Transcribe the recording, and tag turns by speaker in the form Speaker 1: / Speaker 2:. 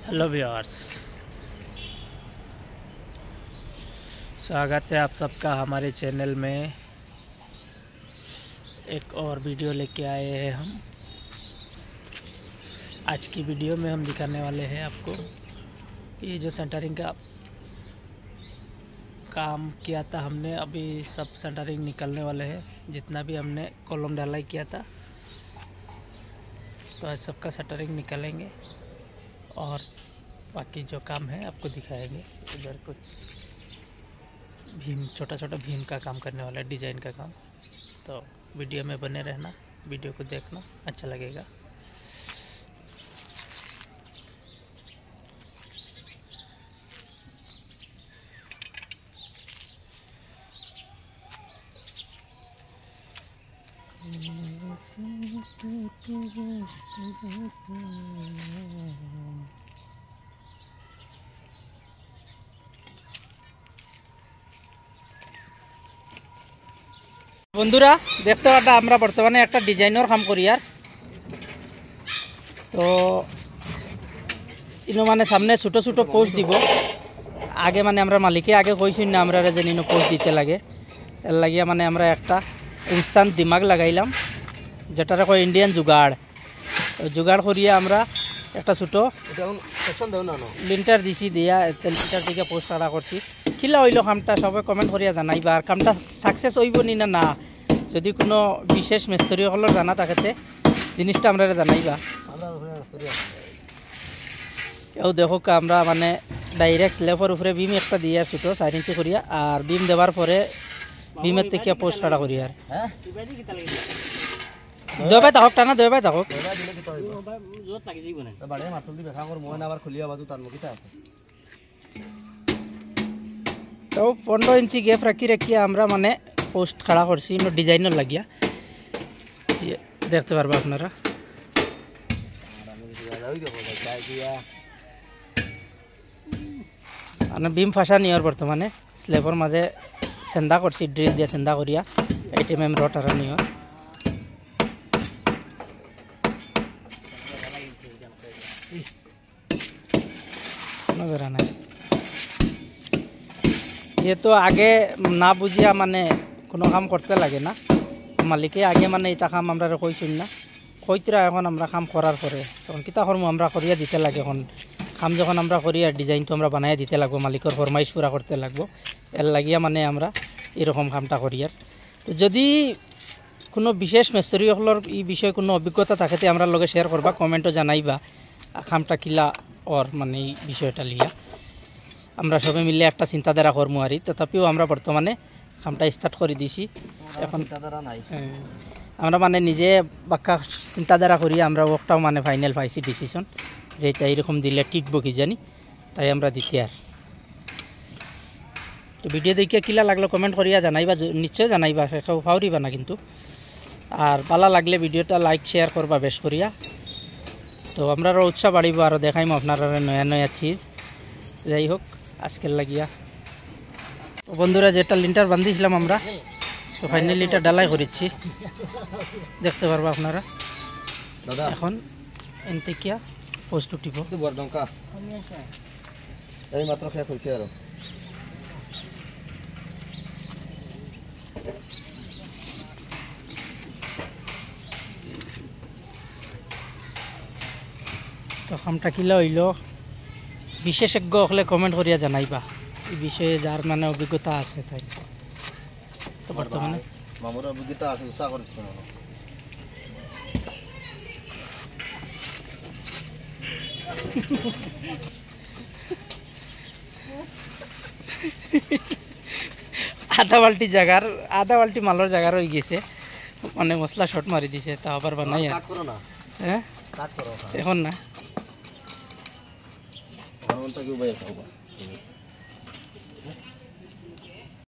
Speaker 1: Hello viewers, स्वागत है आप सबका हमारे चैनल में। एक और वीडियो लेके आए हैं हम। आज की वीडियो में हम दिखाने वाले हैं आपको ये जो सेंटरिंग का काम किया था हमने, अभी सब सेंटरिंग निकलने वाले हैं। जितना भी हमने कॉलम ढलाई किया था तो आज सबका सेंटरिंग निकलेंगे और बाकी जो काम है आपको दिखाएंगे। इधर कुछ भीम, छोटा छोटा भीम का काम करने वाला है, डिज़ाइन का काम। तो वीडियो में बने रहना, वीडियो को देखना, अच्छा लगेगा। বন্ধুরা দেখতে পাটা আমরা বর্তমানে একটা ডিজাইনের কাম করি। আর তো ইনো মানে সামনে ছোটো ছোটো পোস্ট দিব। আগে মানে আমরা মালিকে আগে কইছি না আমরা যে ইনো পোস্ট দিতে লাগে, এর লাগিয়া মানে আমরা একটা ইনস্ট্যান্ট দিমাগ লাগাইলাম, যেটারে কয় ইন্ডিয়ান জুগাড়। জুগাড় করিয়া আমরা একটা ছোটো লিন্টার দিছি, দিয়া লিন্টার দিকে পোস্ট আড়া করছি। কিলা হইল কামটা সবাই কমেন্ট করিয়া জানাইবা। আর কামটা সাকসেস হইব নি না না, যদি কোনো বিশেষ মিস্ত্রিসকলের জানা থাকতে জিনিসটা আমরা জানাইবা। এও দেখো আমরা মানে ডাইরেক্ট স্ল্যাবের উপরে বিম একটা দিয়ে ছোটো 4 ইঞ্চি করিয়া, আর বিম দেওয়ার পরে বিমের থেকে পোস্ট আড়া করি। আর দেবাই থাকক, টানা দেবাই থাকক। তো 15 ইঞ্চি গ্যাপ রাখি রাখিয়া আমরা মানে পোস্ট খাড়া করছি ডিজাইনের লাগিয়া, দেখতে পারবা আপনারা। মানে বিম ফাঁসা নিয়র বর্তমানে স্ল্যাবের মাঝে সেন্দা করছি, ড্রিল দিয়ে সেন্দা করিয়া 8 mm রড আর নিয়র। বেড়া নাই ये तो आगे ना बुझिया माने কোনো কাম করতে লাগে না। মালিকে আগে মানে এটা কাম আমরা কইছি না, কইতরা এখন আমরা কাম করার পরে তখন কিতা করবো আমরা করিয়া দিতে লাগে। এখন কাম যখন আমরা করি আর ডিজাইন তো আমরা বানাইয়া দিতে লাগবো, মালিকের ফরমাইশ পুরা করতে লাগবো। এর লাগিয়া মানে আমরা এরকম কামটা করি। আর তো যদি কোনো বিশেষ মিস্ত্রিসকলের এই বিষয়ে কোনো অভিজ্ঞতা থাকেতে আমরা লগে শেয়ার করবা, কমেন্টও জানাইবা কামটা কিলা ওর মানে এই বিষয়টা লিয়া আমরা সবাই মিলে একটা চিন্তাধারা করবো। আর তথাপিও আমরা বর্তমানে কামটা স্টার্ট করে দিছি। এখন আমরা মানে নিজে বাক্কা চিন্তাধারা করি আমরা ওটাও মানে ফাইনাল পাইছি ডিসিশন যে এটা এইরকম দিলে টিকবো কি জানি, তাই আমরা দিতে। আর তো ভিডিও দেখিয়া কিলা লাগলো কমেন্ট করিয়া জানাইবা, নিশ্চয় জানাইবা, সেখাও ফাউরিবা না কিন্তু। আর ভালো লাগলে ভিডিওটা লাইক শেয়ার করবা বেশ করিয়া, তো আমরা উৎসাহ বাড়িব আরও দেখাইম আপনারা নয়া নয়া চিজ। যাই হোক আজকের লাগিয়া বন্ধুরা যেটা লিন্টার বান্ধিছিলাম আমরা, তো ফাইনালি এটা ডালাই করেছি, দেখতে পারবো আপনারা। এখন এনতেকিয়া পোস্ট উঠিব।
Speaker 2: এই মাত্র শেষ হয়েছে। আর
Speaker 1: তো কামটা কিলা হইল বিশেষজ্ঞ হলে কমেন্ট করিয়া জানাইবা এই বিষয়ে, যার মানে অভিজ্ঞতা আছে তাই। তো বর্তমানে
Speaker 2: মামুর অভিজ্ঞতা আছে, উৎসাহ করছে
Speaker 1: আধা বাল্টি মালের জায়গার হয়ে গেছে, মানে মশলা শর্ট মারি দিছে, তা আবার বানাই। হ্যাঁ এখন না